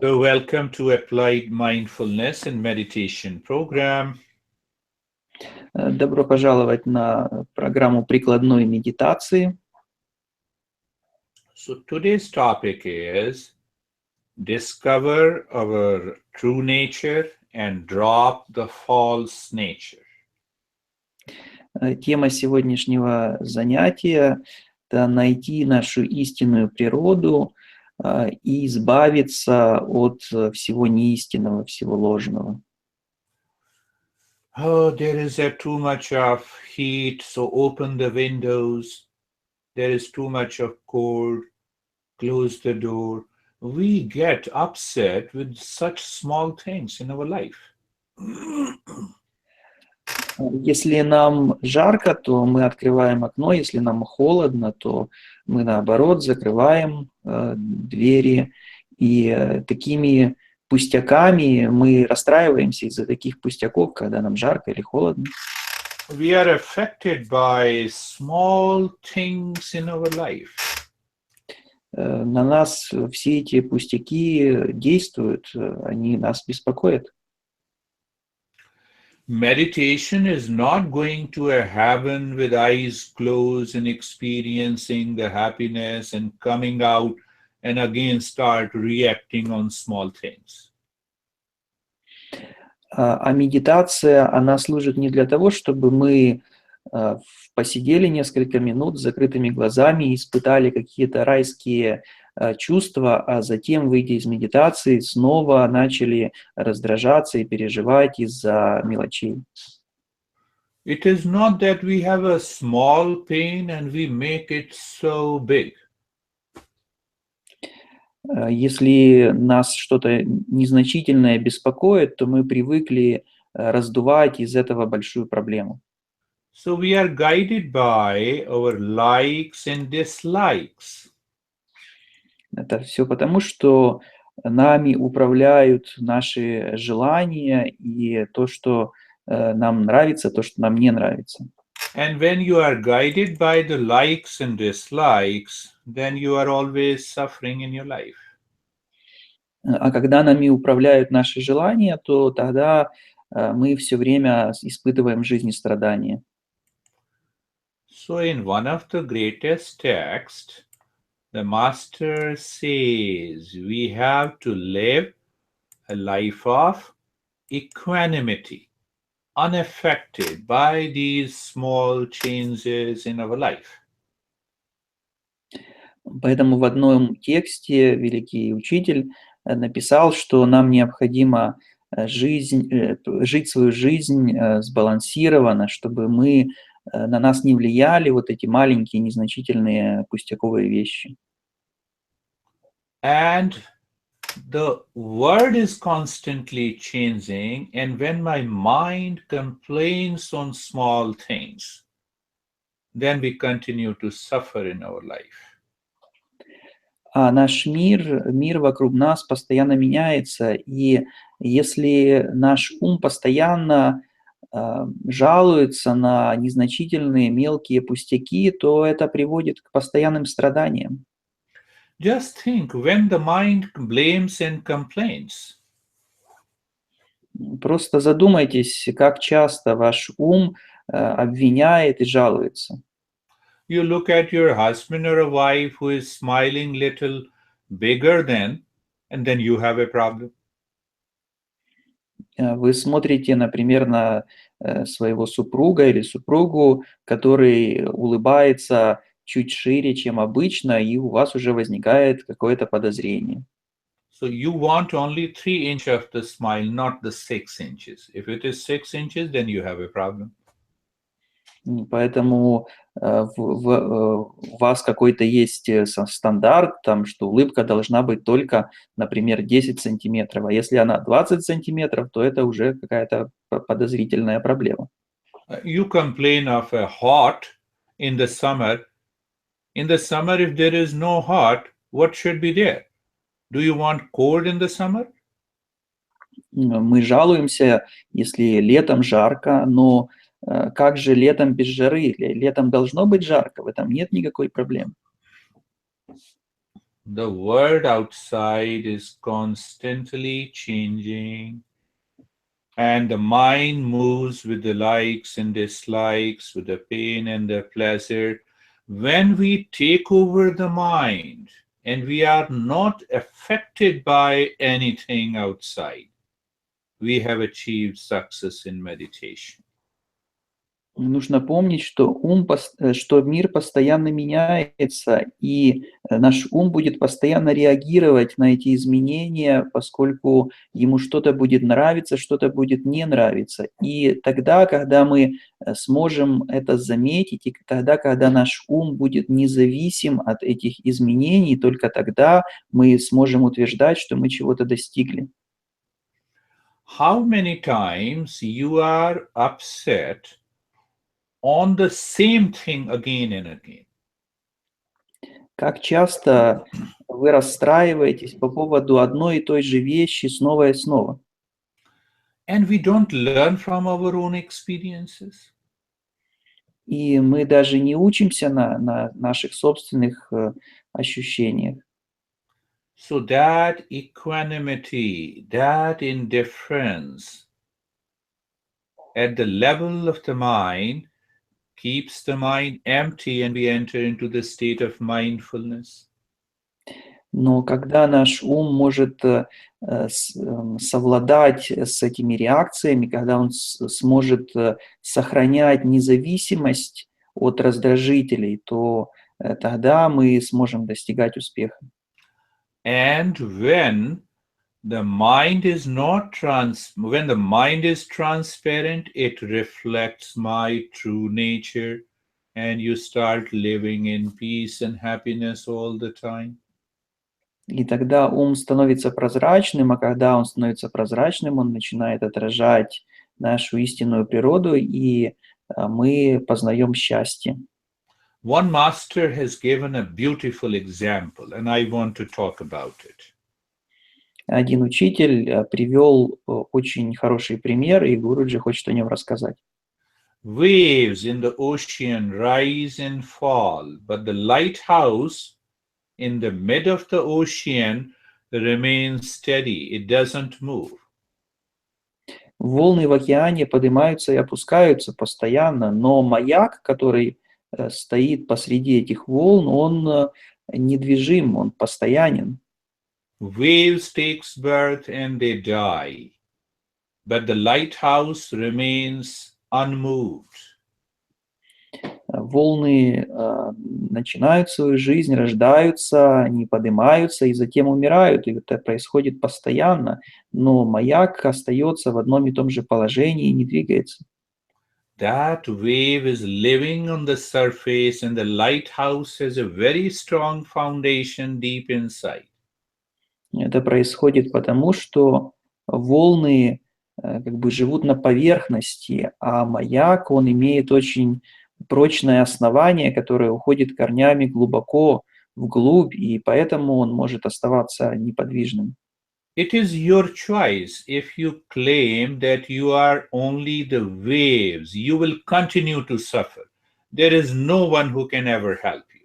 So welcome to Applied Mindfulness and Meditation program. Добро пожаловать на программу прикладной медитации. So today's topic is discover our true nature and drop the false nature. Тема сегодняшнего занятия – это найти нашу истинную природу и избавиться от всего неистинного, всего ложного. Oh, there is too much of heat, so open the windows. There is too much of cold, close the door. We get upset with such small things in our life. Если нам жарко, то мы открываем окно, если нам холодно, то мы, наоборот, закрываем двери. И такими пустяками мы расстраиваемся из-за таких пустяков, когда нам жарко или холодно. We are affected by small things in our life. На нас все эти пустяки действуют, они нас беспокоят. Meditation is not going to a heaven with eyes closed and experiencing the happiness and coming out and again start reacting on small things. А медитация, она служит не для того, чтобы мы посидели несколько минут с закрытыми глазами и испытали какие-то райские чувства, а затем, выйдя из медитации, снова начали раздражаться и переживать из-за мелочей. It is not that we have a small pain and we make it so big. Если нас что-то незначительное беспокоит, то мы привыкли раздувать из этого большую проблему. So we are guided by our likes and dislikes. Это все потому, что нами управляют наши желания и то, что нам нравится, то, что нам не нравится. And when you are guided by the likes and dislikes, then you are always suffering in your life. А когда нами управляют наши желания, то тогда мы все время испытываем в жизни страдания. So in one of the greatest texts, the master says we have to live a life of equanimity, unaffected by these small changes in our life. Поэтому в одном тексте великий учитель написал, что нам необходимо жить свою жизнь сбалансированно, чтобы на нас не влияли вот эти маленькие, незначительные пустяковые вещи. And the world is constantly changing, and when my mind complains on small things, then we continue to suffer in our life. А наш мир вокруг нас постоянно меняется, и если наш ум постоянно жалуется на незначительные мелкие пустяки, то это приводит к постоянным страданиям. Just think when the mind blames and complains. Просто задумайтесь, как часто ваш ум обвиняет и жалуется. You look at your husband or a wife who is smiling little bigger than, and then you have a problem. Вы смотрите, например, на своего супруга или супругу, который улыбается чуть шире, чем обычно, и у вас уже возникает какое-то подозрение. So you want only 3 inches of the smile, not the 6 inches. If it is 6 inches, then you have a problem. Поэтому у вас какой-то есть стандарт, там, что улыбка должна быть только, например, 10 сантиметров, а если она 20 сантиметров, то это уже какая-то подозрительная проблема. You complain of a hot in the summer. In the summer, if there is no hot, what should be there? Do you want cold in the summer? Мы жалуемся, если летом жарко, но как же летом без жары? Летом должно быть жарко, в этом нет никакой проблемы. The world outside is constantly changing, and the mind moves with the likes and dislikes, with the pain and the pleasure. When we take over the mind and we are not affected by anything outside, we have achieved success in meditation. Нужно помнить, что что мир постоянно меняется, и наш ум будет постоянно реагировать на эти изменения, поскольку ему что-то будет нравиться, что-то будет не нравиться. И тогда, когда мы сможем это заметить, и тогда, когда наш ум будет независим от этих изменений, только тогда мы сможем утверждать, что мы чего-то достигли. How many times you are upset on the same thing again and again? Как часто вы расстраиваетесь по поводу одной и той же вещи снова и снова? And we don't learn from our own experiences. И мы даже не учимся на наших собственных ощущениях. So that equanimity, that indifference at the level of the mind keeps the mind empty and we enter into the state of mindfulness. Но когда наш ум может совладать с этими реакциями, когда он сможет сохранять независимость от раздражителей, то тогда мы сможем достигать успеха. And when the mind is transparent, it reflects my true nature, and you start living in peace and happiness all the time. И тогда ум становится прозрачным, а когда он становится прозрачным, он начинает отражать нашу истинную природу, и мы познаем счастье. One master has given a beautiful example, and I want to talk about it. Один учитель привел очень хороший пример, и Гуруджи хочет о нем рассказать. Waves in the ocean rise and fall, but the lighthouse in the mid of the ocean remains steady. It doesn't move. Волны в океане поднимаются и опускаются постоянно, но маяк, который стоит посреди этих волн, он недвижим, он постоянен. Waves takes birth and they die, but the lighthouse remains unmoved. Волны начинают свою жизнь, рождаются, они поднимаются и затем умирают, и это происходит постоянно, но маяк остается в одном и том же положении и не двигается. That wave is living on the surface, and the lighthouse has a very strong foundation deep inside. Это происходит потому, что волны как бы живут на поверхности, а маяк, он имеет очень прочное основание, которое уходит корнями глубоко вглубь, и поэтому он может оставаться неподвижным. It is your choice. If you claim that you are only the waves, you will continue to suffer. There is no one who can ever help you.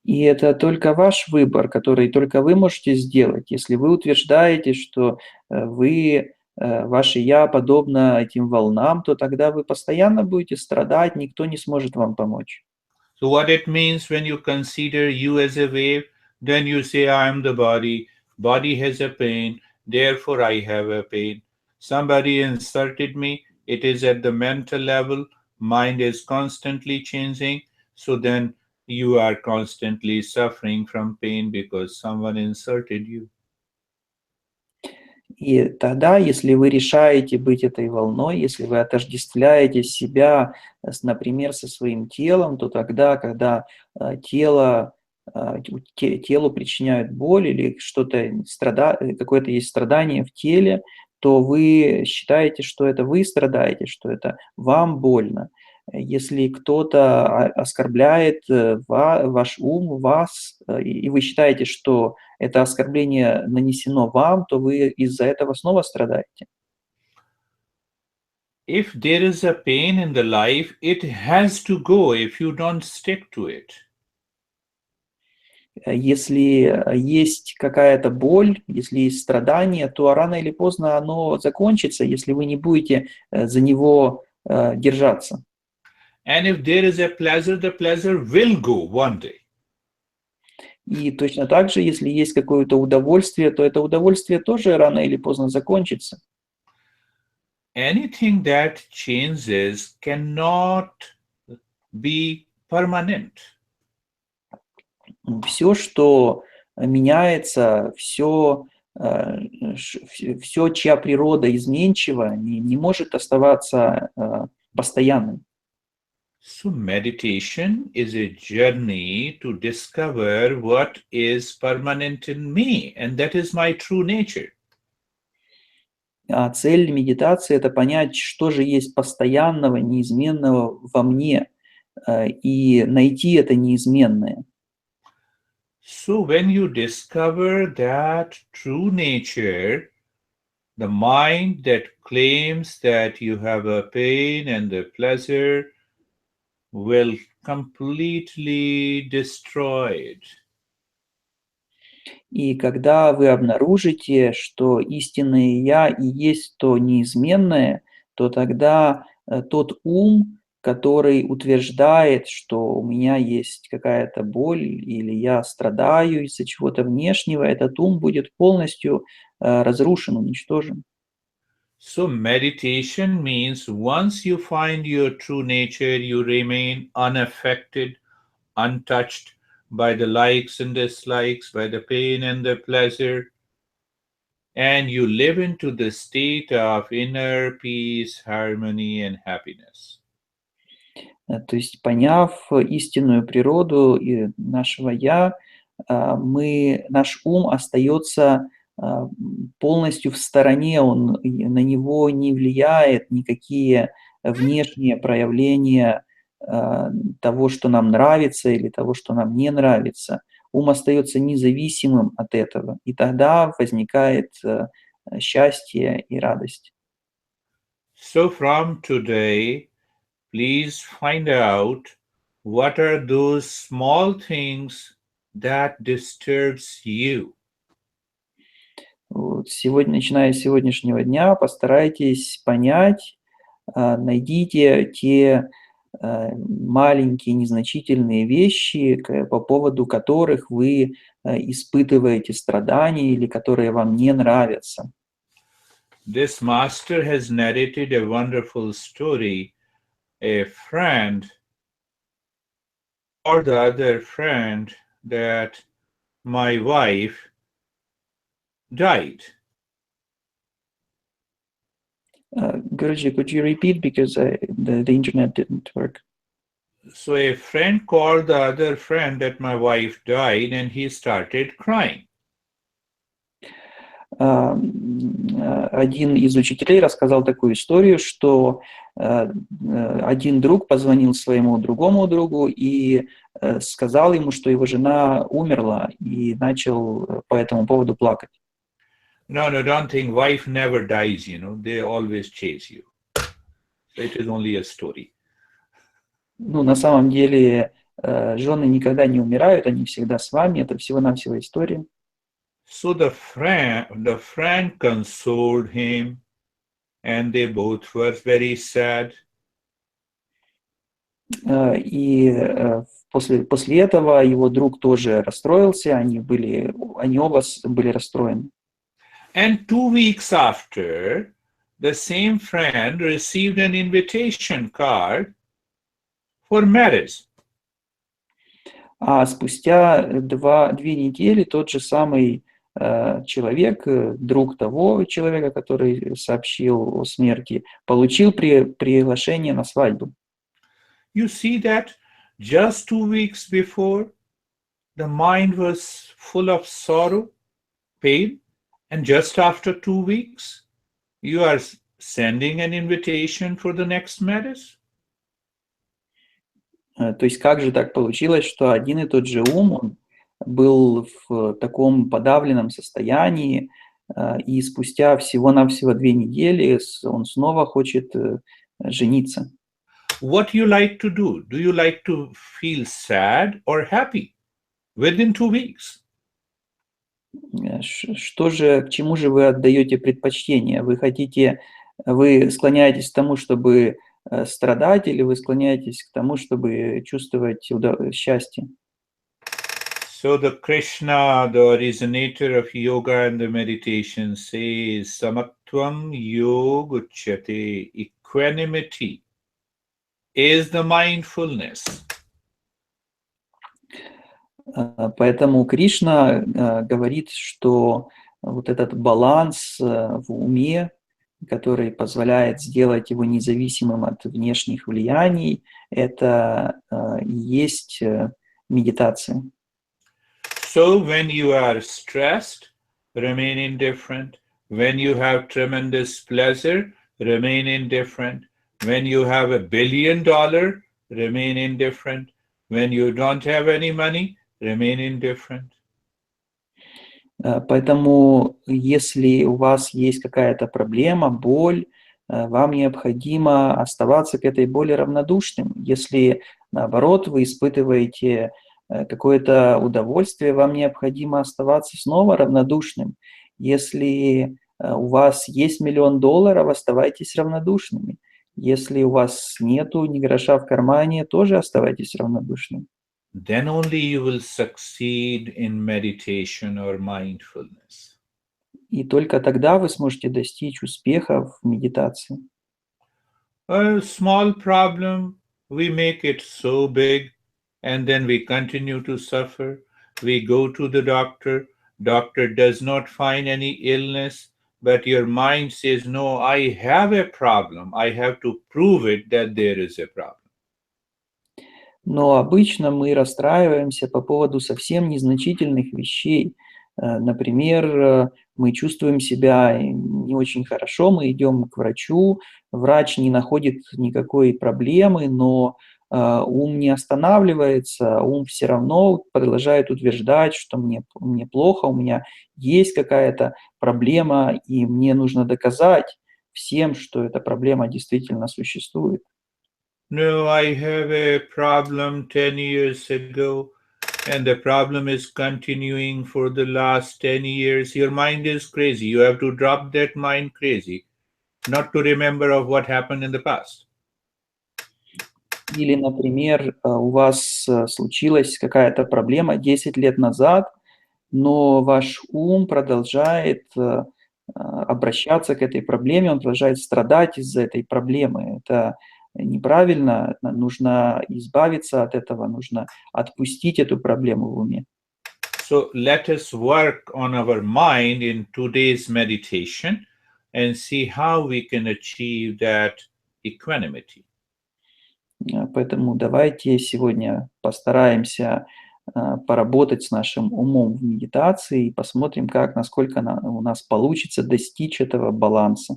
И это только ваш выбор, который только вы можете сделать. Если вы утверждаете, что ваше «я» подобно этим волнам, то тогда вы постоянно будете страдать, никто не сможет вам помочь. So what it means when you consider you as a wave, then you say, I am the body. Body has a pain, therefore I have a pain. Somebody insulted me. It is at the mental level. Mind is constantly changing. So then you are constantly suffering from pain because someone insulted you. И тогда, если вы решаете быть этой волной, если вы отождествляете себя, например, со своим телом, то тогда, когда телу причиняют боль или какое-то есть страдание в теле, то вы считаете, что это вы страдаете, что это вам больно. Если кто-то оскорбляет ваш ум, вас, и вы считаете, что это оскорбление нанесено вам, то вы из-за этого снова страдаете. If there is a pain in the life, it has to go if you don't stick to it. Если есть какая-то боль, если есть страдание, то рано или поздно оно закончится, если вы не будете за него держаться. And if there is a pleasure, the pleasure will go one day. И точно так же, если есть какое-то удовольствие, то это удовольствие тоже рано или поздно закончится. Anything that changes cannot be permanent. Все, что меняется, все, чья природа изменчива, не может оставаться постоянным. So, meditation is a journey to discover what is permanent in me, and that is my true nature. А цель медитации – это понять, что же есть постоянного, неизменного во мне, и найти это неизменное. So, when you discover that true nature, the mind that claims that you have a pain and the pleasure will completely destroyed. И когда вы обнаружите, что истинное «я» и есть то неизменное, то тогда тот ум, который утверждает, что у меня есть какая-то боль или я страдаю из-за чего-то внешнего, этот ум будет полностью разрушен, уничтожен. So, meditation means once you find your true nature, you remain unaffected, untouched by the likes and dislikes, by the pain and the pleasure, and you live into the state of inner peace, harmony, and happiness. То есть, поняв истинную природу нашего «я», наш ум остается полностью в стороне, на него не влияет никакие внешние проявления того, что нам нравится или того, что нам не нравится. Ум остается независимым от этого, и тогда возникает счастье и радость. So, from today, please find out what are those small things that disturbs you. Вот. Начиная с сегодняшнего дня, постарайтесь понять, найдите те маленькие, незначительные вещи, по поводу которых вы испытываете страдания или которые вам не нравятся. This master has narrated a wonderful story. A friend or the other friend that my wife died. Guruji, could you repeat because the internet didn't work? So a friend called the other friend that my wife died and he started crying. Один из учителей рассказал такую историю, что один друг позвонил своему другому другу и сказал ему, что его жена умерла, и начал по этому поводу плакать. No, don't think wife never dies, they always chase you. So it is only a story. Ну, на самом деле, жены никогда не умирают, они всегда с вами, это всего-навсего история. So the friend consoled him, and they both were very sad. И после этого его друг тоже расстроился, они оба были расстроены. And 2 weeks after, the same friend received an invitation card for marriage. А спустя 2 недели тот же самый человек, друг того человека, который сообщил о смерти, получил приглашение на свадьбу. You see that just 2 weeks before, the mind was full of sorrow, pain, and just after 2 weeks, you are sending an invitation for the next marriage? То есть как же так получилось, что один и тот же ум, он был в таком подавленном состоянии, и спустя всего-навсего 2 недели он снова хочет жениться? What you like to do? Do you like to feel sad or happy? within 2 weeks. Что же, к чему же вы отдаете предпочтение? Вы склоняетесь к тому, чтобы страдать, или вы склоняетесь к тому, чтобы чувствовать счастье? So the Krishna, the originator of yoga and the meditation, says Samatvam Yoga Uchyate. Equanimity is the mindfulness. Поэтому Кришна говорит, что вот этот баланс в уме, который позволяет сделать его независимым от внешних влияний, это и есть медитация. So when you are stressed, remain indifferent. When you have tremendous pleasure, remain indifferent. When you have $1 billion, remain indifferent. When you don't have any money, remain indifferent. Поэтому, если у вас есть какая-то проблема, боль, вам необходимо оставаться к этой боли равнодушным. Если, наоборот, вы испытываете какое-то удовольствие, вам необходимо оставаться снова равнодушным. Если у вас есть $1 000 000, оставайтесь равнодушными. Если у вас нету ни гроша в кармане, тоже оставайтесь равнодушным. Then only you will succeed in meditation or mindfulness. И только тогда вы сможете достичь успеха в медитации. A small problem, we make it so big, and then we continue to suffer. We go to the doctor. Doctor does not find any illness, but your mind says, no, I have a problem. I have to prove it that there is a problem. Но обычно мы расстраиваемся по поводу совсем незначительных вещей. Например, мы чувствуем себя не очень хорошо, мы идем к врачу, врач не находит никакой проблемы, но ум не останавливается, ум все равно продолжает утверждать, что мне плохо, у меня есть какая-то проблема, и мне нужно доказать всем, что эта проблема действительно существует. No, I have a problem 10 years ago, and the problem is continuing for the last 10 years. Your mind is crazy. You have to drop that mind crazy, not to remember of what happened in the past. Или, например, у вас случилась какая-то проблема 10 лет назад, но ваш ум продолжает обращаться к этой проблеме, он продолжает страдать из-за этой проблемы. Это неправильно, нужно избавиться от этого, нужно отпустить эту проблему в уме. So let us work on our mind in today's meditation and see how we can achieve that equanimity. Поэтому давайте сегодня постараемся поработать с нашим умом в медитации и посмотрим, насколько у нас получится достичь этого баланса.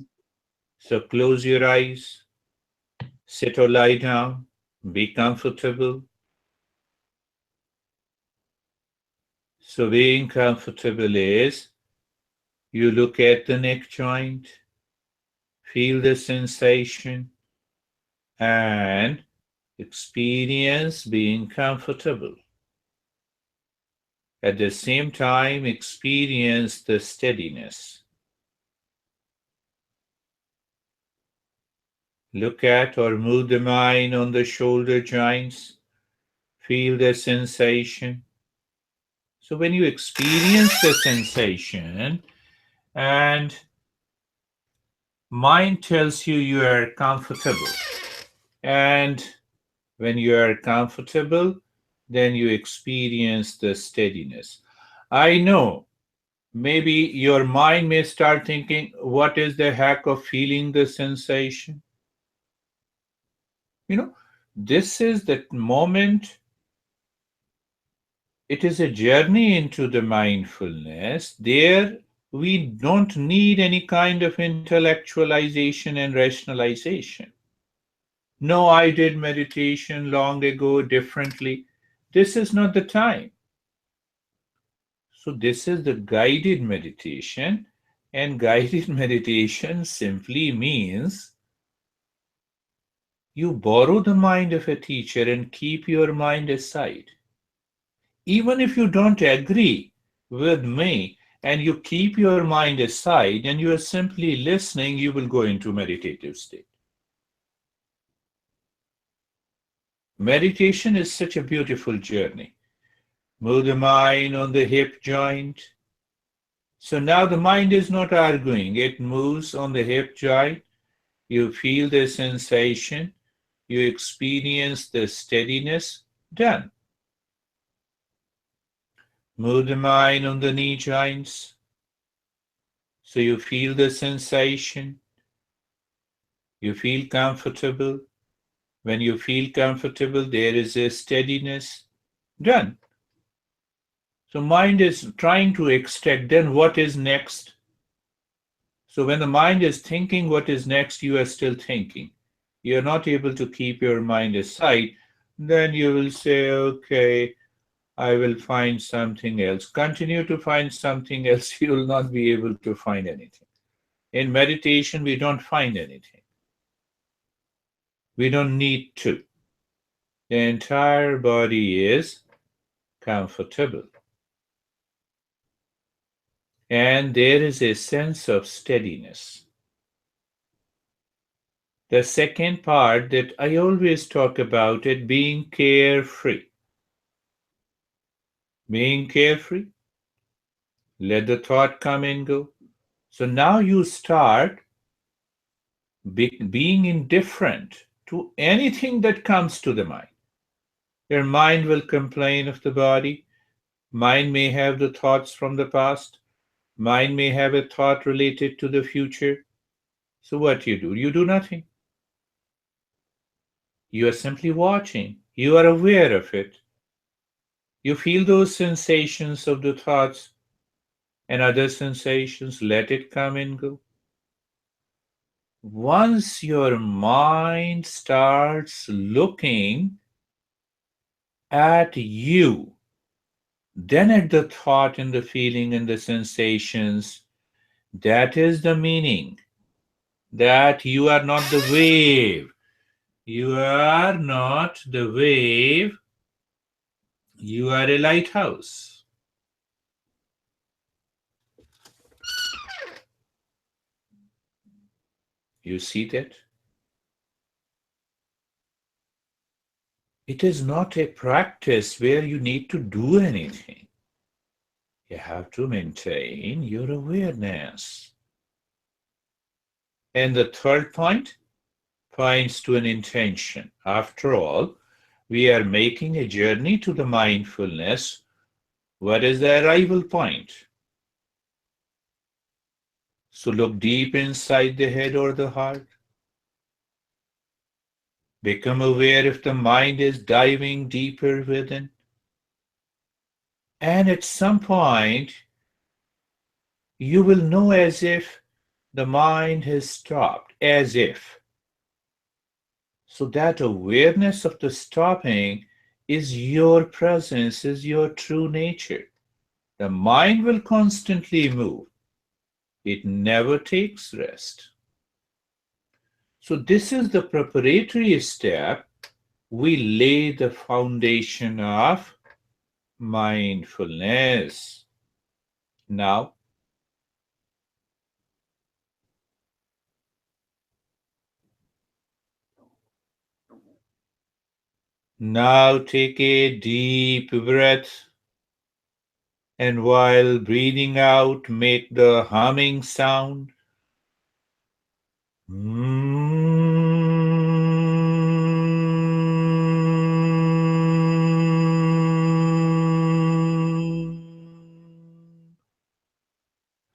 So close your eyes, sit or lie down, be comfortable. So being comfortable is you look at the neck joint, feel the sensation, and experience being comfortable. At the same time, experience the steadiness. Look at or move the mind on the shoulder joints. Feel the sensation. So when you experience the sensation and mind tells you are comfortable, and when you are comfortable, then you experience the steadiness. I know maybe your mind may start thinking, what is the heck of feeling the sensation? This is that moment. It is a journey into the mindfulness. There, we don't need any kind of intellectualization and rationalization. No, I did meditation long ago differently. This is not the time. So, this is the guided meditation, and guided meditation simply means you borrow the mind of a teacher and keep your mind aside. Even if you don't agree with me and you keep your mind aside and you are simply listening, you will go into meditative state. Meditation is such a beautiful journey. Move the mind on the hip joint. So now the mind is not arguing. It moves on the hip joint. You feel the sensation. You experience the steadiness. Done. Move the mind on the knee joints. So you feel the sensation. You feel comfortable. When you feel comfortable, there is a steadiness. Done. So mind is trying to extract then what is next. So when the mind is thinking what is next, you are still thinking. You are not able to keep your mind aside. Then you will say, okay, I will find something else. Continue to find something else. You will not be able to find anything. In meditation, we don't find anything. We don't need to. The entire body is comfortable. And there is a sense of steadiness. The second part that I always talk about it being carefree. Being carefree, let the thought come and go. So now you start being indifferent to anything that comes to the mind. Your mind will complain of the body. Mind may have the thoughts from the past. Mind may have a thought related to the future. So what do? You do nothing. You are simply watching. You are aware of it. You feel those sensations of the thoughts and other sensations. Let it come and go. Once your mind starts looking at you, then at the thought and the feeling and the sensations, that is the meaning that you are not the wave. You are not the wave. You are a lighthouse. You see that? It is not a practice where you need to do anything. You have to maintain your awareness. And the third point points to an intention. After all, we are making a journey to the mindfulness. What is the arrival point? So look deep inside the head or the heart. Become aware if the mind is diving deeper within. And at some point, you will know as if the mind has stopped, as if. So that awareness of the stopping is your presence, is your true nature. The mind will constantly move. It never takes rest. So this is the preparatory step. We lay the foundation of mindfulness. Now take a deep breath, and while breathing out, make the humming sound.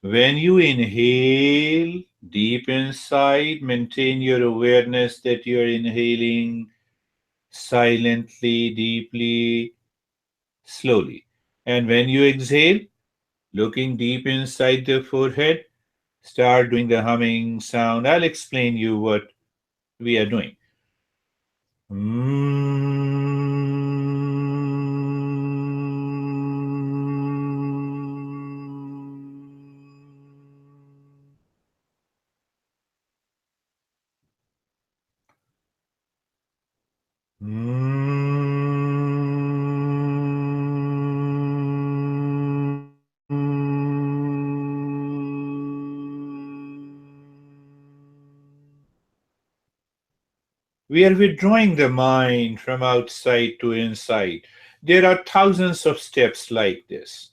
When you inhale deep inside, maintain your awareness that you are inhaling silently, deeply, slowly. And when you exhale, looking deep inside the forehead, start doing the humming sound. I'll explain you what we are doing. We are withdrawing the mind from outside to inside. There are thousands of steps like this.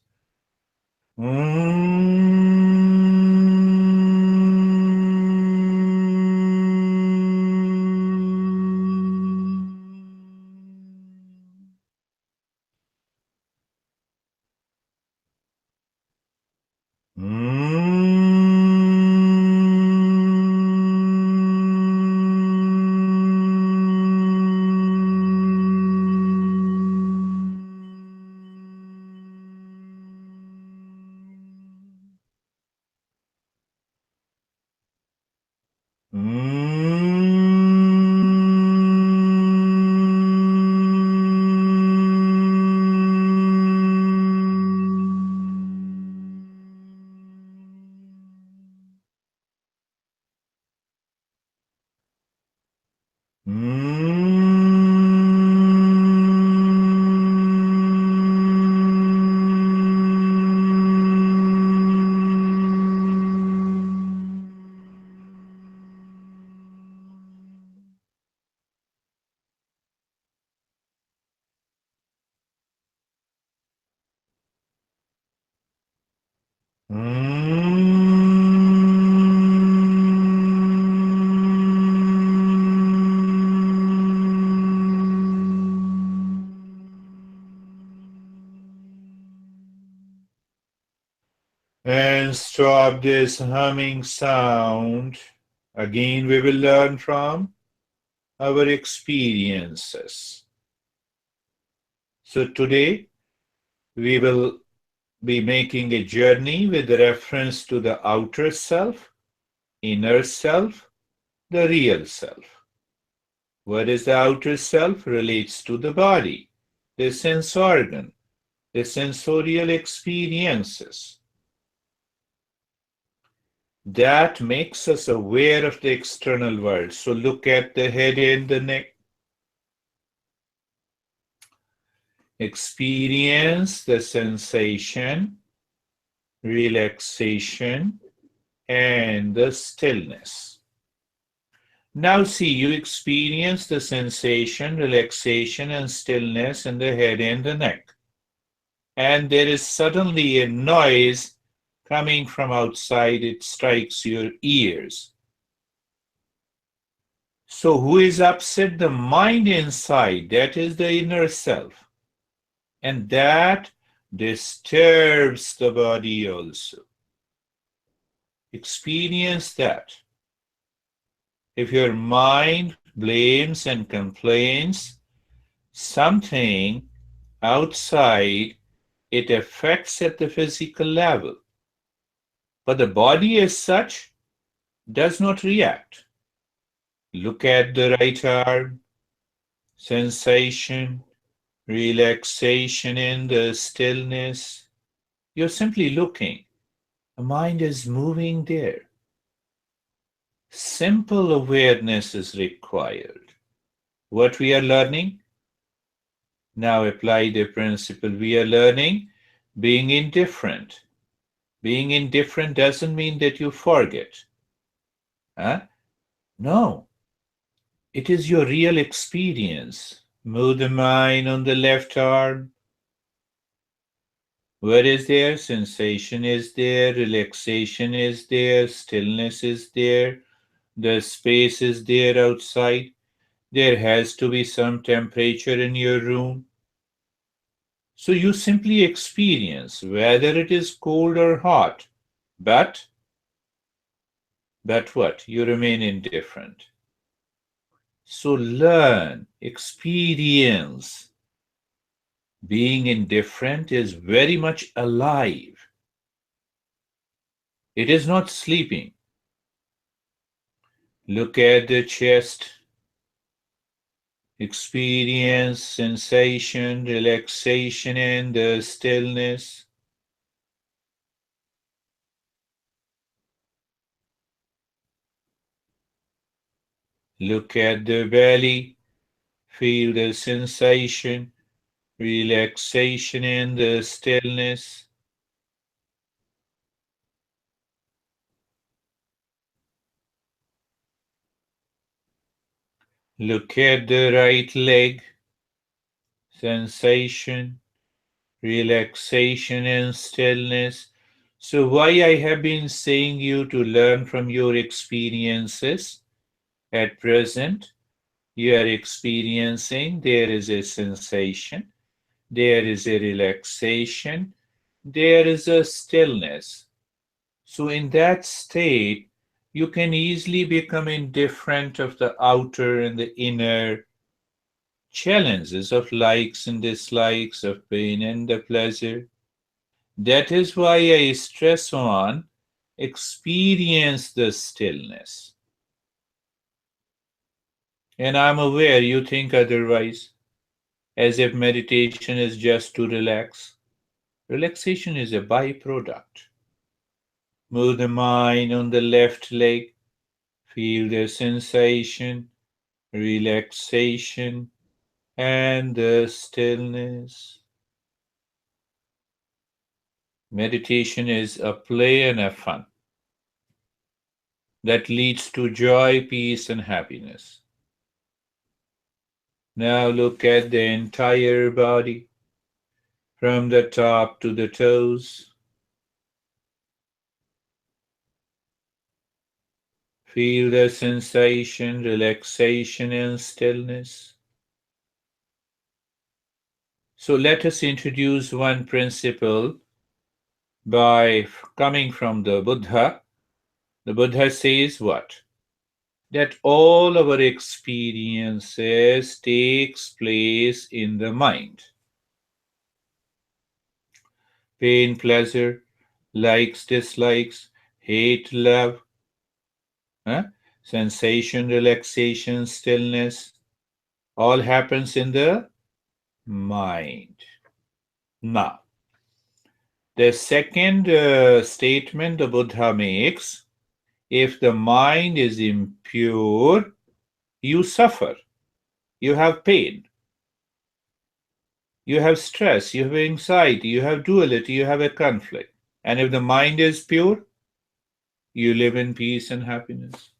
And stop this humming sound. Again, we will learn from our experiences. So today, we will be making a journey with reference to the outer self, inner self, the real self. What is the outer self? Relates to the body, the sense organ, the sensorial experiences. That makes us aware of the external world. So look at the head and the neck. Experience the sensation, relaxation, and the stillness. Now see, you experience the sensation, relaxation, and stillness in the head and the neck. And there is suddenly a noise coming from outside, it strikes your ears. So who is upset? The mind inside, that is the inner self. And that disturbs the body also. Experience that. If your mind blames and complains, something outside, it affects at the physical level. But the body as such does not react. Look at the right arm, sensation, relaxation in the stillness. You're simply looking. The mind is moving there. Simple awareness is required. What we are learning? Now apply the principle. We are learning being indifferent. Being indifferent doesn't mean that you forget. Huh? No. It is your real experience. Move the mind on the left arm. What is there? Sensation is there, relaxation is there, stillness is there, the space is there outside. There has to be some temperature in your room. So you simply experience whether it is cold or hot. But what? You remain indifferent. So learn, experience. Being indifferent is very much alive. It is not sleeping. Look at the chest. Experience sensation, relaxation, and the stillness. Look at the belly. Feel the sensation, relaxation, and the stillness. Look at the right leg. Sensation, relaxation and stillness. So why I have been saying you to learn from your experiences at present, you are experiencing there is a sensation, there is a relaxation, there is a stillness. So in that state, you can easily become indifferent of the outer and the inner challenges of likes and dislikes, of pain and the pleasure. That is why I stress on experience the stillness. And I'm aware you think otherwise, as if meditation is just to relax. Relaxation is a byproduct. Move the mind on the left leg, feel the sensation, relaxation, and the stillness. Meditation is a play and a fun that leads to joy, peace, and happiness. Now look at the entire body, from the top to the toes. Feel the sensation, relaxation, and stillness. So let us introduce one principle by coming from the Buddha. The Buddha says what? That all our experiences takes place in the mind. Pain, pleasure, likes, dislikes, hate, love, sensation, relaxation, stillness, all happens in the mind. Now, the second statement the Buddha makes, if the mind is impure, you suffer, you have pain, you have stress, you have anxiety, you have duality, you have a conflict. And if the mind is pure, you live in peace and happiness.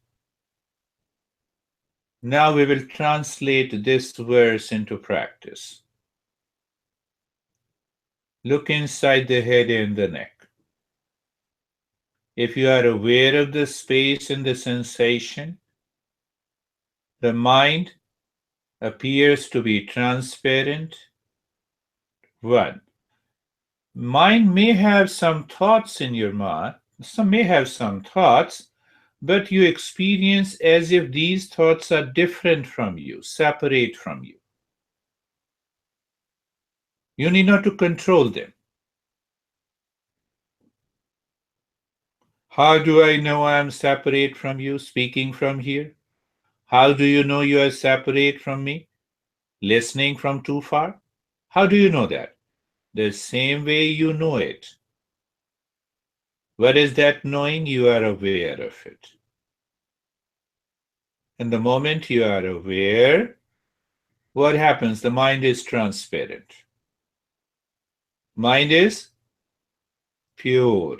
Now we will translate this verse into practice. Look inside the head and the neck. If you are aware of the space and the sensation, the mind appears to be transparent. 1. Mind may have some thoughts in your mind, some may have some thoughts, but you experience as if these thoughts are different from you, separate from you. You need not to control them. How do I know I am separate from you, speaking from here? How do you know you are separate from me, listening from too far? How do you know that? The same way you know it. What is that knowing? You are aware of it. And the moment you are aware, what happens? The mind is transparent. Mind is pure.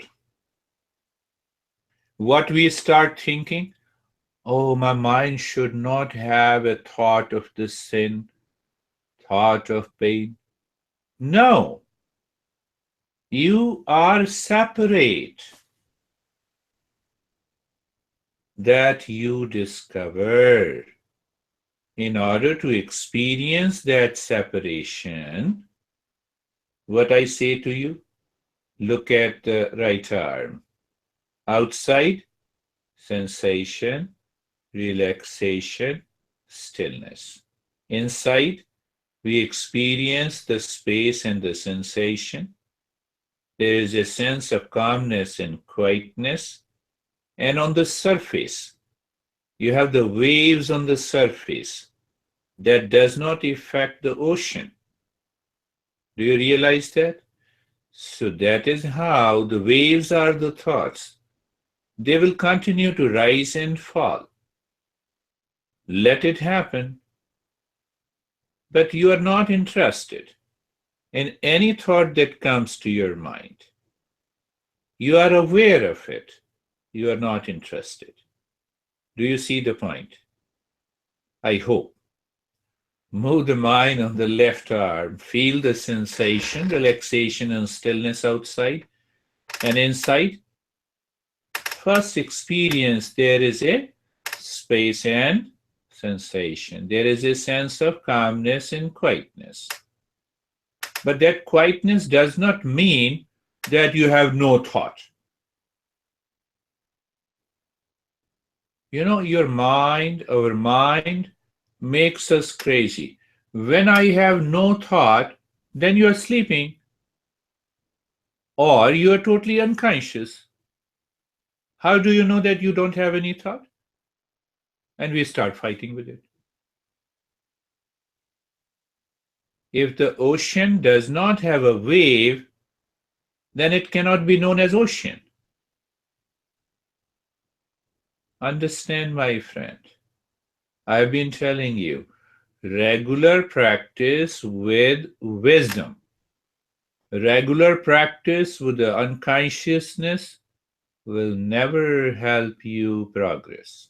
What we start thinking, oh, my mind should not have a thought of the sin, thought of pain. No, you are separate. That you discover. In order to experience that separation, what I say to you, look at the right arm. Outside, sensation, relaxation, stillness. Inside, we experience the space and the sensation. There is a sense of calmness and quietness. And on the surface, you have the waves on the surface that does not affect the ocean. Do you realize that? So that is how the waves are the thoughts. They will continue to rise and fall. Let it happen. But you are not interested in any thought that comes to your mind. You are aware of it. You are not interested. Do you see the point? I hope. Move the mind on the left arm. Feel the sensation, relaxation, and stillness outside and inside. First experience, there is a space and sensation. There is a sense of calmness and quietness. But that quietness does not mean that you have no thought. Our mind makes us crazy. When I have no thought, then you are sleeping or you are totally unconscious. How do you know that you don't have any thought? And we start fighting with it. If the ocean does not have a wave, then it cannot be known as ocean. Understand, my friend. I've been telling you, regular practice with wisdom, regular practice with the unconsciousness will never help you progress.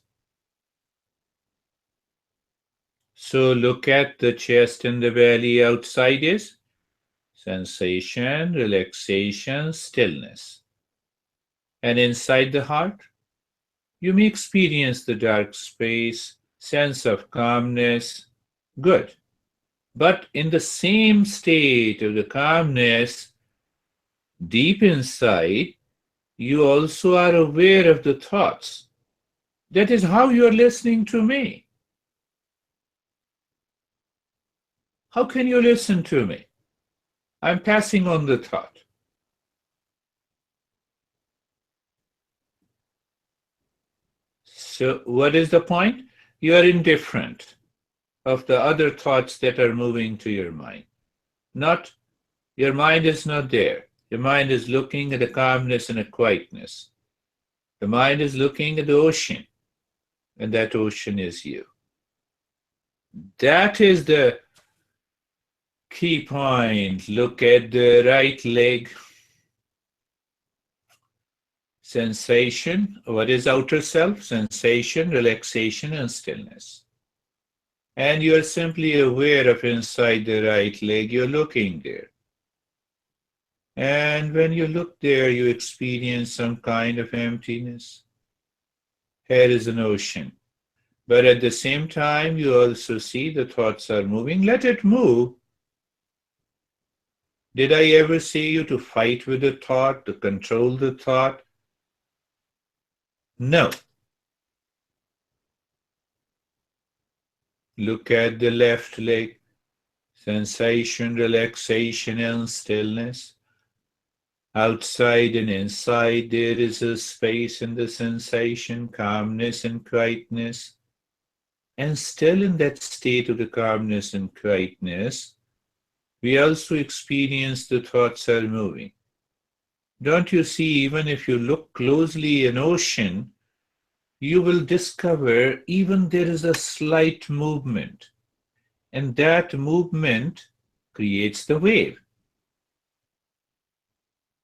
So look at the chest and the belly. Outside is sensation, relaxation, stillness. And inside the heart, you may experience the dark space, sense of calmness. Good. But in the same state of the calmness, deep inside, you also are aware of the thoughts. That is how you are listening to me. How can you listen to me? I'm passing on the thought. So what is the point? You are indifferent of the other thoughts that are moving to your mind. Your mind is not there. Your mind is looking at the calmness and the quietness. The mind is looking at the ocean, and that ocean is you. That is the key point. Look at the right leg. Sensation. What is outer self? Sensation, relaxation, and stillness. And you are simply aware of inside the right leg. You're looking there. And when you look there, you experience some kind of emptiness. Here is an ocean. But at the same time, you also see the thoughts are moving. Let it move. Did I ever say you to fight with the thought, to control the thought? No. Look at the left leg. Sensation, relaxation, and stillness. Outside and inside, there is a space in the sensation, calmness and quietness. And still in that state of the calmness and quietness, we also experience the thoughts are moving. Don't you see, even if you look closely in ocean, you will discover even there is a slight movement. And that movement creates the wave.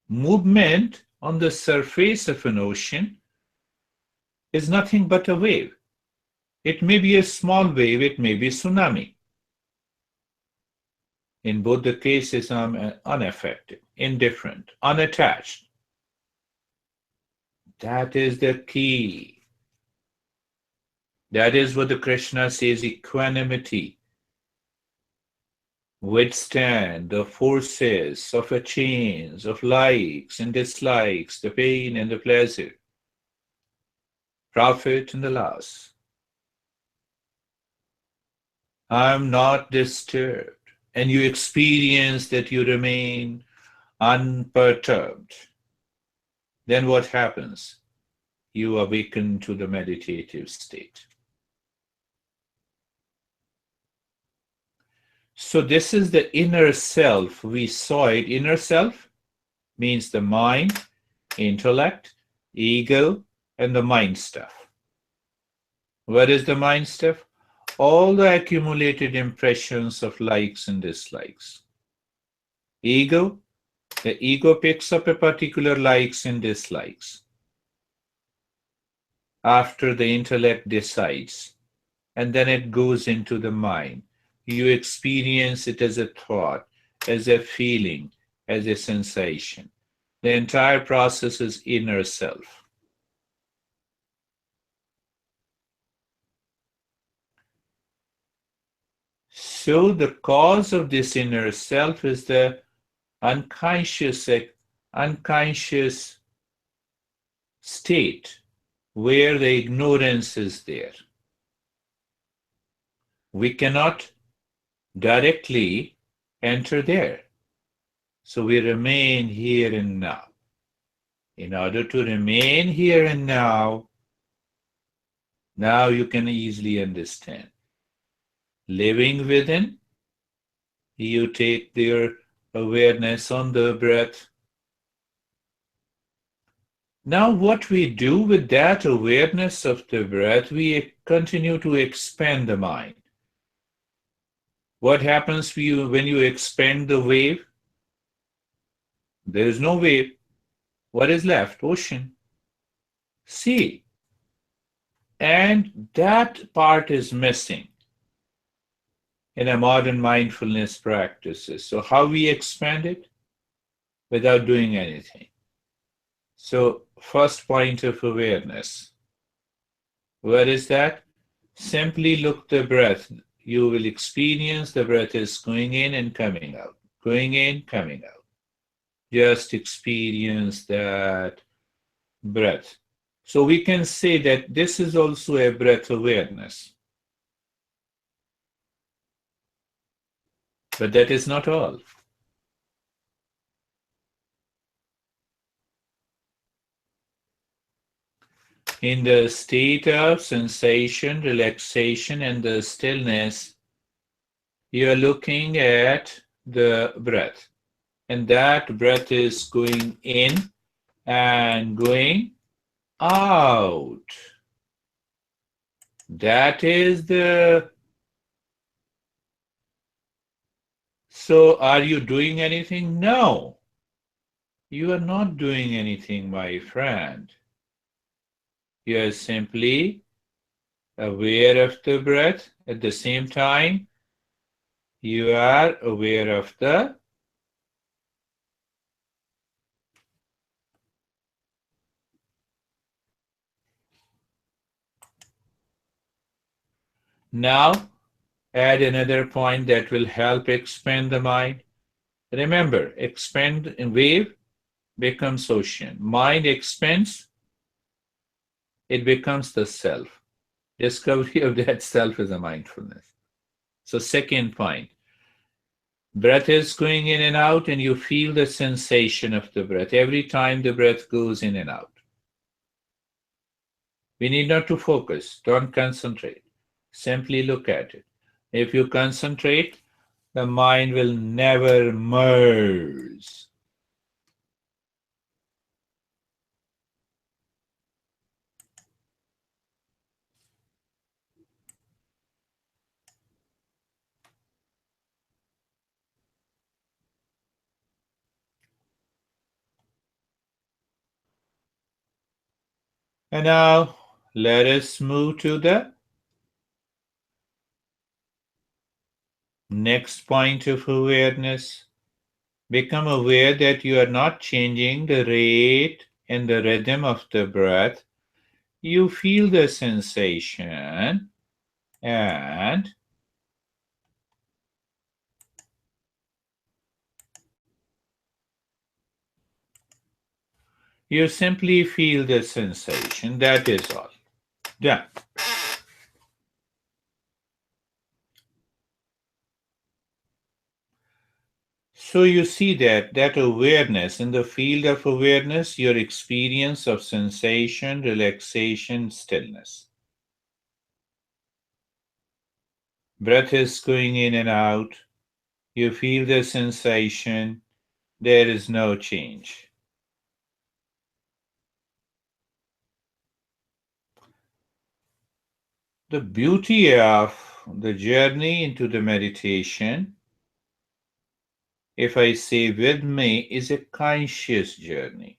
Movement on the surface of an ocean is nothing but a wave. It may be a small wave, it may be a tsunami. In both the cases, I'm unaffected, indifferent, unattached. That is the key. That is what the Krishna says, equanimity. Withstand the forces of a change, of likes and dislikes, the pain and the pleasure, profit and the loss. I'm not disturbed. And you experience that you remain unperturbed. Then what happens? You awaken to the meditative state. So this is the inner self. We saw it. Inner self means the mind, intellect, ego, and the mind stuff. What is the mind stuff? All the accumulated impressions of likes and dislikes. Ego, the ego picks up a particular likes and dislikes. After the intellect decides, and then it goes into the mind. You experience it as a thought, as a feeling, as a sensation. The entire process is inner self. So the cause of this inner self is the unconscious unconscious state where the ignorance is there. We cannot directly enter there. So we remain here and now. In order to remain here and now you can easily understand. Living within, you take your awareness on the breath. Now what we do with that awareness of the breath, we continue to expand the mind. What happens when you expand the wave? There is no wave. What is left? Ocean. Sea. And that part is missing in a modern mindfulness practices. So how we expand it? Without doing anything. So first point of awareness. Where is that? Simply look the breath. You will experience the breath is going in and coming out. Going in, coming out. Just experience that breath. So we can say that this is also a breath awareness. But that is not all. In the state of sensation, relaxation, and the stillness, you are looking at the breath. And that breath is going in and going out. That is the... So are you doing anything? No. You are not doing anything, my friend. You are simply aware of the breath. At the same time, you are aware of the now. Add another point that will help expand the mind. Remember, expand in wave becomes ocean. Mind expands, it becomes the self. Discovery of that self is a mindfulness. So second point, breath is going in and out and you feel the sensation of the breath every time the breath goes in and out. We need not to focus, don't concentrate. Simply look at it. If you concentrate, the mind will never merge. And now let us move to the next point of awareness. Become aware that you are not changing the rate and the rhythm of the breath. You feel the sensation and you simply feel the sensation. That is all. Done. So you see that awareness, in the field of awareness, your experience of sensation, relaxation, stillness. Breath is going in and out. You feel the sensation. There is no change. The beauty of the journey into the meditation, if I say with me, is a conscious journey.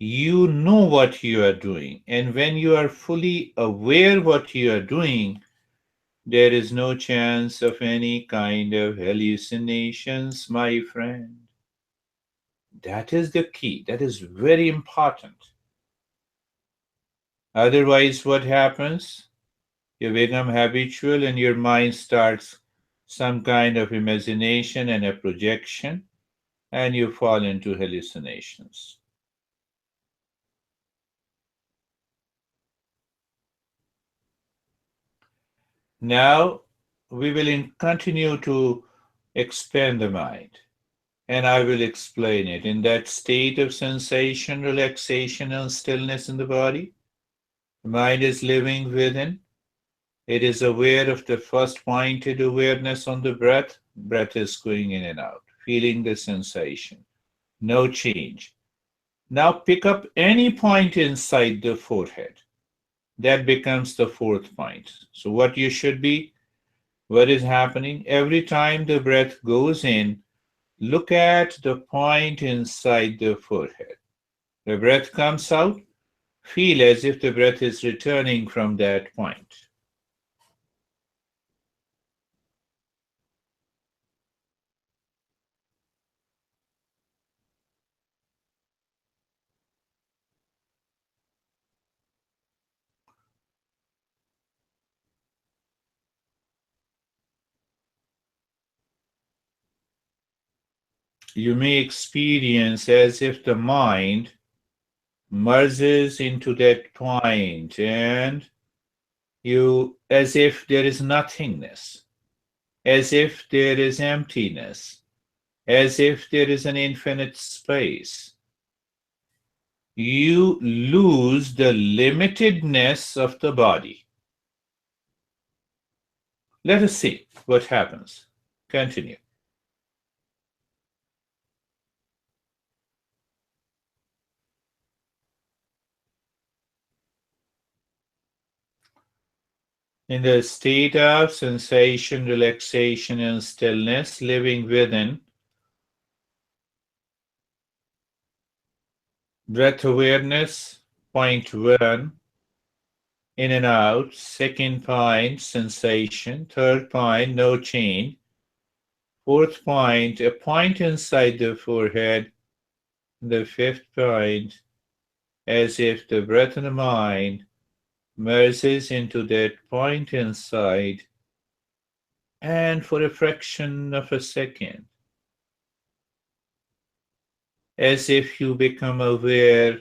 You know what you are doing. And when you are fully aware what you are doing, there is no chance of any kind of hallucinations, my friend. That is the key. That is very important. Otherwise, what happens? You become habitual and your mind starts some kind of imagination and a projection, and you fall into hallucinations. Now, we will continue to expand the mind, and I will explain it. In that state of sensation, relaxation, and stillness in the body, the mind is living within. It is aware of the first pointed awareness on the breath. Breath is going in and out, feeling the sensation. No change. Now pick up any point inside the forehead. That becomes the fourth point. So, what you should be, what is happening? Every time the breath goes in, look at the point inside the forehead. The breath comes out, feel as if the breath is returning from that point. You may experience as if the mind merges into that point and you, as if there is nothingness, as if there is emptiness, as if there is an infinite space. You lose the limitedness of the body. Let us see what happens. Continue. In the state of sensation, relaxation, and stillness, living within, breath awareness, point one, in and out. Second point, sensation. Third point, no change. Fourth point, a point inside the forehead. The fifth point, as if the breath and the mind merges into that point inside, and for a fraction of a second, as if you become aware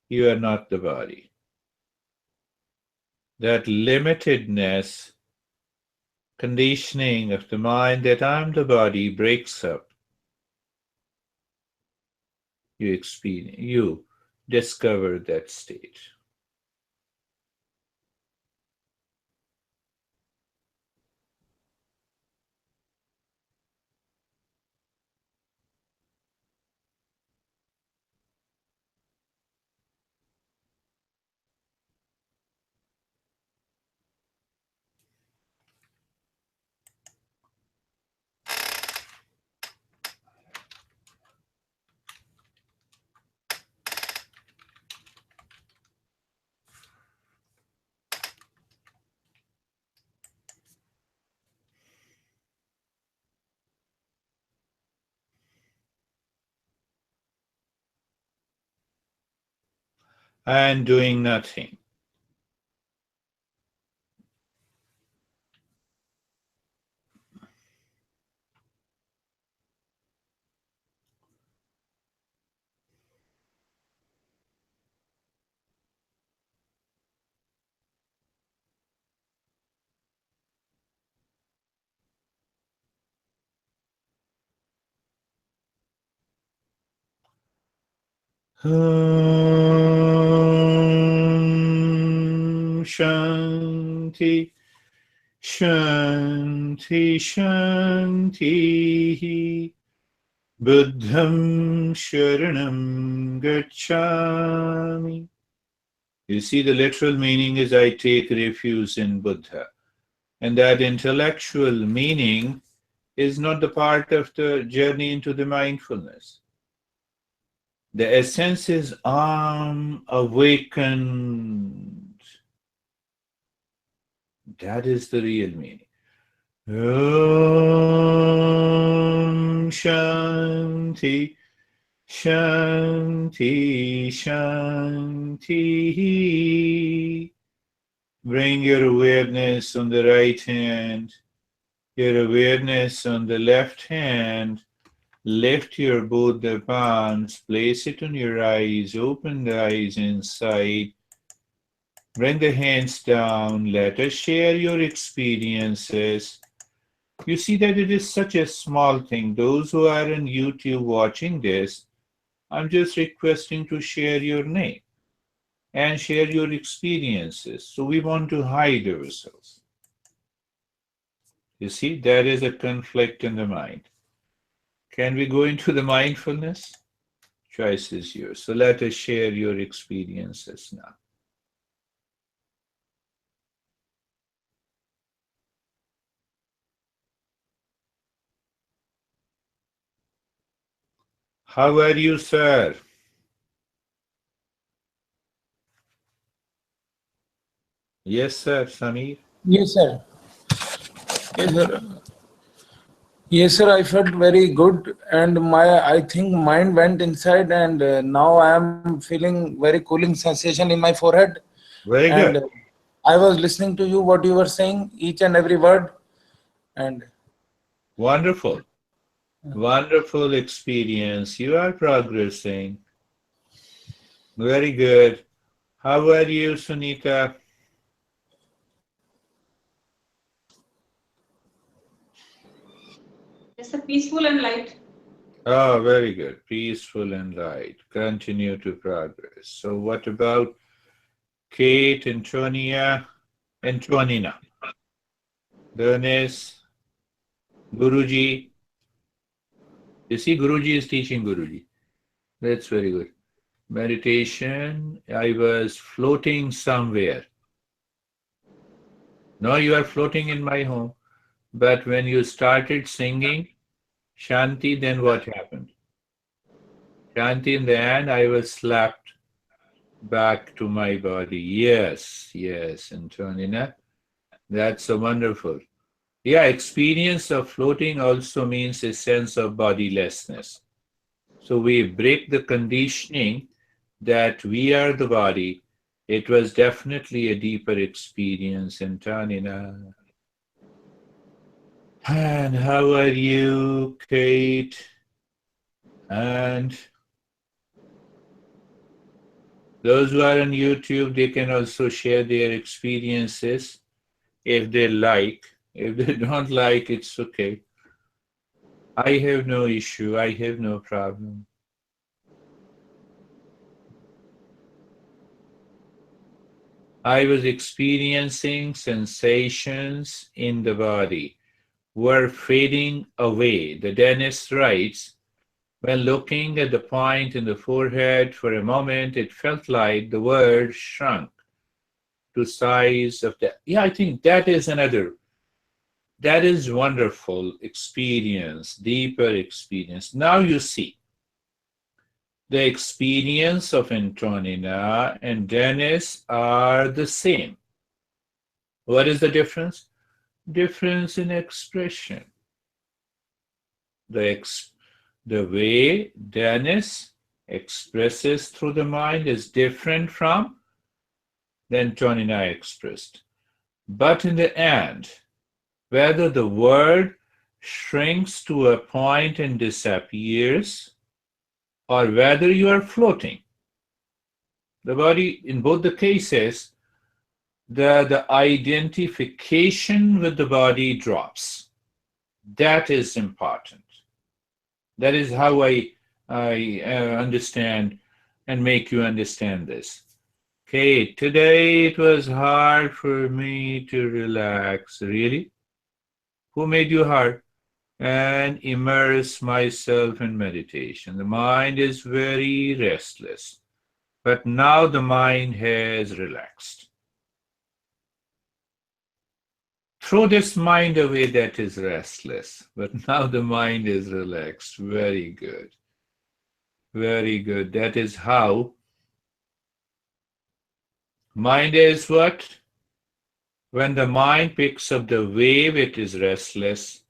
you are not the body. That limitedness, conditioning of the mind that I'm the body breaks up. You experience, you discover that state. And doing nothing. Shanti, Shanti, Shanti. Buddham Sharanam Gacchami. You see, the literal meaning is I take refuge in Buddha. And that intellectual meaning is not the part of the journey into the mindfulness. The essence is awakened. That is the real meaning. Om Shanti, Shanti, Shanti. Bring your awareness on the right hand, your awareness on the left hand. Lift your both the palms, place it on your eyes, open the eyes inside. Bring the hands down. Let us share your experiences. You see that it is such a small thing. Those who are on YouTube watching this, I'm just requesting to share your name and share your experiences. So we want to hide ourselves. You see, there is a conflict in the mind. Can we go into the mindfulness? Choice is yours. So let us share your experiences now. How are you, sir? Yes, sir, Samir. Yes, sir. Yes, sir. Yes, sir. I felt very good, and I think mind went inside, and now I am feeling very cooling sensation in my forehead. Very And good. I was listening to you what you were saying, each and every word, and Wonderful. Wonderful experience. You are progressing. Very good. How are you, Sunita? Yes, a peaceful and light. Oh, very good. Peaceful and light. Continue to progress. So, what about Kate, Antonia, Antonina, Dennis, Guruji? You see, Guruji is teaching Guruji. That's very good. Meditation. I was floating somewhere. No, you are floating in my home. But when you started singing Shanti, then what happened? Shanti, in the end, I was slapped back to my body. Yes, yes, Antonina. That's so wonderful. Yeah, experience of floating also means a sense of bodilessness. So we break the conditioning that we are the body. It was definitely a deeper experience, Antonina. And how are you, Kate? And those who are on YouTube, they can also share their experiences if they like. If they don't like, it's okay. I have no issue. I have no problem. I was experiencing sensations in the body were fading away. The dentist writes, when looking at the point in the forehead for a moment, it felt like the word shrunk to size of the. Yeah, I think that is another. That is wonderful experience, deeper experience. Now you see the experience of Antonina and Dennis are the same. What is the difference? Difference in expression. The, the way Dennis expresses through the mind is different from the Antonina expressed. But in the end, whether the word shrinks to a point and disappears, or whether you are floating, the body, in both the cases, the identification with the body drops. That is important. That is how I understand and make you understand this. Okay, today it was hard for me to relax. Really? Who made you hard? And immerse myself in meditation. The mind is very restless, but now the mind has relaxed. Throw this mind away that is restless, but now the mind is relaxed. Very good. Very good. That is how mind is what? When the mind picks up the wave, it is restless.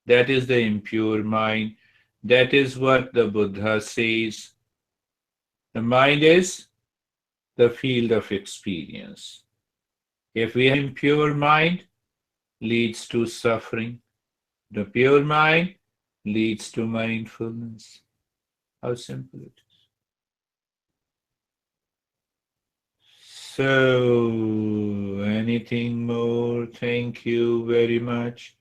That is the impure mind. That is what the Buddha says. The mind is the field of experience. If we have impure mind, leads to suffering. The pure mind leads to mindfulness. How simple it is. So, anything more? Thank you very much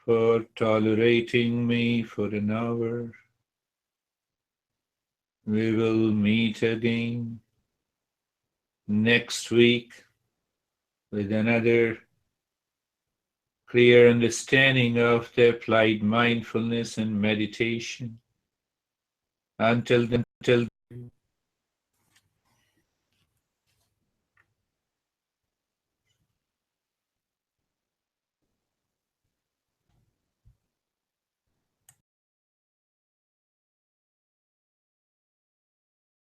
for tolerating me for an hour. We will meet again next week with another clear understanding of the applied mindfulness and meditation. Until